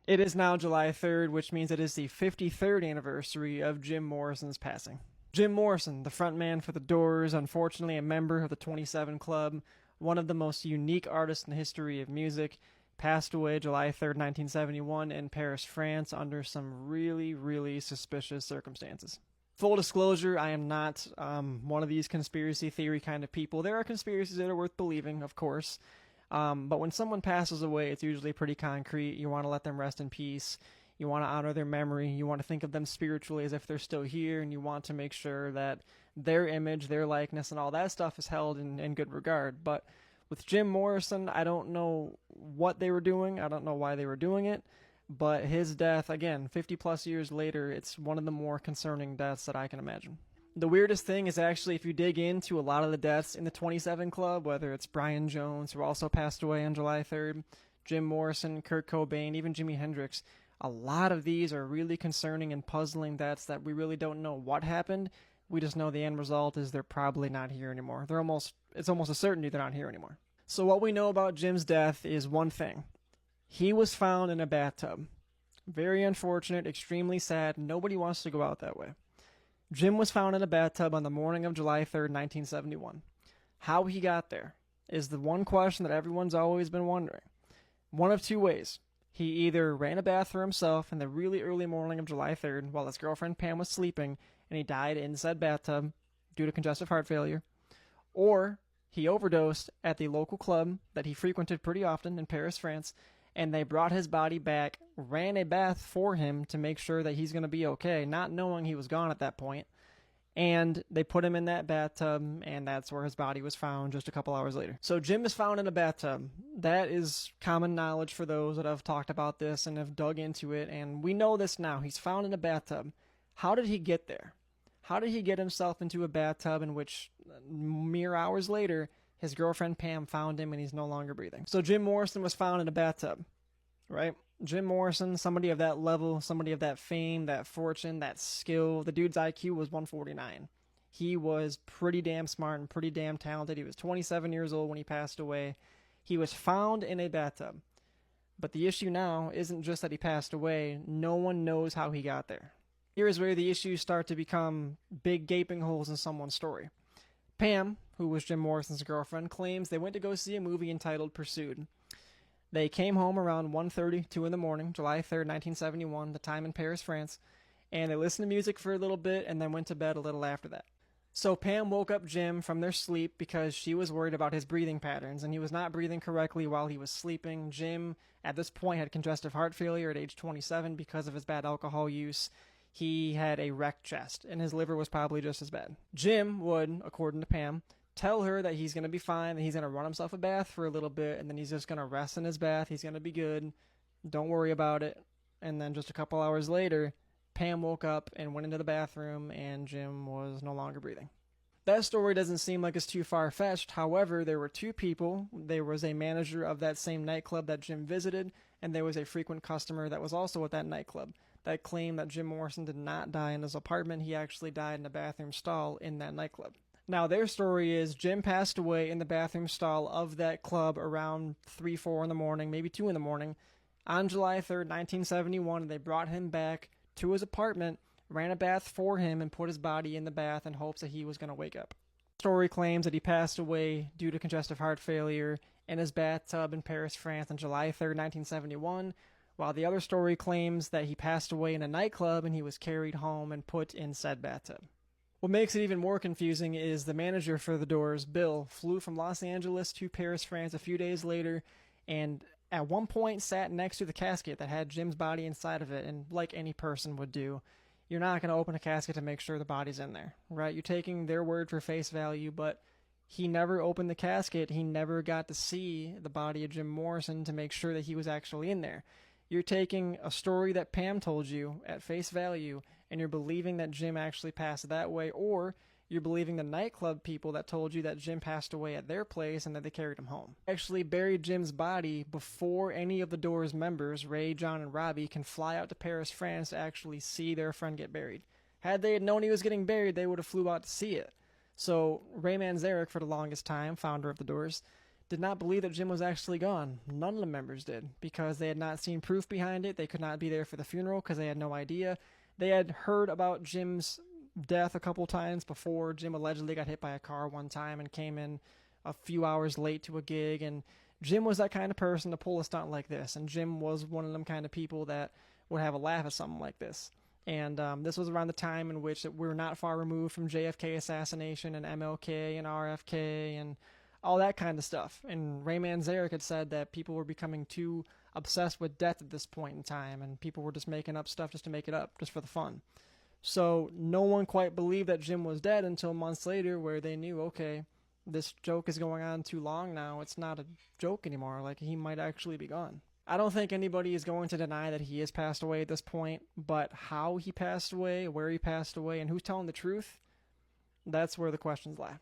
It is now July 3rd, which means it is the 53rd anniversary of Jim Morrison's passing. Jim Morrison, the frontman for The Doors, unfortunately a member of the 27 Club, one of the most unique artists in the history of music, passed away July 3rd, 1971 in Paris, France under some really suspicious circumstances. Full disclosure, I am not one of these conspiracy theory kind of people. There are conspiracies that are worth believing, of course. But when someone passes away, it's usually pretty concrete. You want to let them rest in peace. You want to honor their memory. You want to think of them spiritually as if they're still here, and you want to make sure that their image, their likeness, and all that stuff is held in good regard. But with Jim Morrison, I don't know what they were doing. I don't know why they were doing it. But his death, again, 50 plus years later, it's one of the more concerning deaths that I can imagine. The weirdest thing is actually if you dig into a lot of the deaths in the 27 Club, whether it's Brian Jones, who also passed away on July 3rd, Jim Morrison, Kurt Cobain, even Jimi Hendrix, a lot of these are really concerning and puzzling deaths that we really don't know what happened. We just know the end result is they're probably not here anymore. It's almost a certainty they're not here anymore. So what we know about Jim's death is one thing. He was found in a bathtub. Very unfortunate, extremely sad. Nobody wants to go out that way. Jim was found in a bathtub on the morning of July 3rd, 1971. How he got there is the one question that everyone's always been wondering. One of two ways. He either ran a bath for himself in the really early morning of July 3rd while his girlfriend Pam was sleeping and he died in said bathtub due to congestive heart failure, or he overdosed at the local club that he frequented pretty often in Paris, France, and they brought his body back, ran a bath for him to make sure that he's going to be okay, not knowing he was gone at that point. And they put him in that bathtub, and that's where his body was found just a couple hours later. So Jim is found in a bathtub. That is common knowledge for those that have talked about this and have dug into it, and we know this now. He's found in a bathtub. How did he get there? How did he get himself into a bathtub in which mere hours later his girlfriend Pam found him and he's no longer breathing? So Jim Morrison was found in a bathtub, right? Jim Morrison, somebody of that level, somebody of that fame, that fortune, that skill. The dude's IQ was 149. He was pretty damn smart and pretty damn talented. He was 27 years old when he passed away. He was found in a bathtub. But the issue now isn't just that he passed away. No one knows how he got there. Here is where the issues start to become big gaping holes in someone's story. Pam, who was Jim Morrison's girlfriend, claims they went to go see a movie entitled Pursued. They came home around 1:30, 2 in the morning, July 3rd, 1971, the time in Paris, France, and they listened to music for a little bit and then went to bed a little after that. So Pam woke up Jim from their sleep because she was worried about his breathing patterns, and he was not breathing correctly while he was sleeping. Jim, at this point, had congestive heart failure at age 27 because of his bad alcohol use. He had a wrecked chest, and his liver was probably just as bad. Jim would, according to Pam, tell her that he's going to be fine, that he's going to run himself a bath for a little bit, and then he's just going to rest in his bath. He's going to be good. Don't worry about it. And then just a couple hours later, Pam woke up and went into the bathroom, and Jim was no longer breathing. That story doesn't seem like it's too far-fetched. However, there were two people. There was a manager of that same nightclub that Jim visited, and there was a frequent customer that was also at that nightclub that claimed that Jim Morrison did not die in his apartment. He actually died in a bathroom stall in that nightclub. Now, their story is Jim passed away in the bathroom stall of that club around 3, 4 in the morning, maybe 2 in the morning, on July 3rd, 1971, and they brought him back to his apartment, ran a bath for him, and put his body in the bath in hopes that he was going to wake up. The story claims that he passed away due to congestive heart failure in his bathtub in Paris, France on July 3rd, 1971, while the other story claims that he passed away in a nightclub and he was carried home and put in said bathtub. What makes it even more confusing is the manager for The Doors, Bill, flew from Los Angeles to Paris, France a few days later, and at one point sat next to the casket that had Jim's body inside of it, and like any person would do, you're not going to open a casket to make sure the body's in there, right? You're taking their word for face value, but he never opened the casket. He never got to see the body of Jim Morrison to make sure that he was actually in there. You're taking a story that Pam told you at face value, and you're believing that Jim actually passed that way, or you're believing the nightclub people that told you that Jim passed away at their place and that they carried him home. Actually buried Jim's body before any of the Doors members, Ray, John, and Robbie, can fly out to Paris, France to actually see their friend get buried. Had they known he was getting buried, they would have flew out to see it. So Ray Manzarek, for the longest time, founder of the Doors, did not believe that Jim was actually gone. None of the members did, because they had not seen proof behind it. They could not be there for the funeral because they had no idea. They had heard about Jim's death a couple times before. Jim allegedly got hit by a car one time and came in a few hours late to a gig, and Jim was that kind of person to pull a stunt like this, and Jim was one of them kind of people that would have a laugh at something like this. And this was around the time in which we're not far removed from JFK assassination and MLK and RFK and all that kind of stuff. And Ray Manzarek had said that people were becoming too obsessed with death at this point in time, and people were just making up stuff just to make it up, just for the fun. So no one quite believed that Jim was dead until months later, where they knew, okay, this joke is going on too long now. It's not a joke anymore. Like, he might actually be gone. I don't think anybody is going to deny that he has passed away at this point, but how he passed away, where he passed away, and who's telling the truth, that's where the questions lie.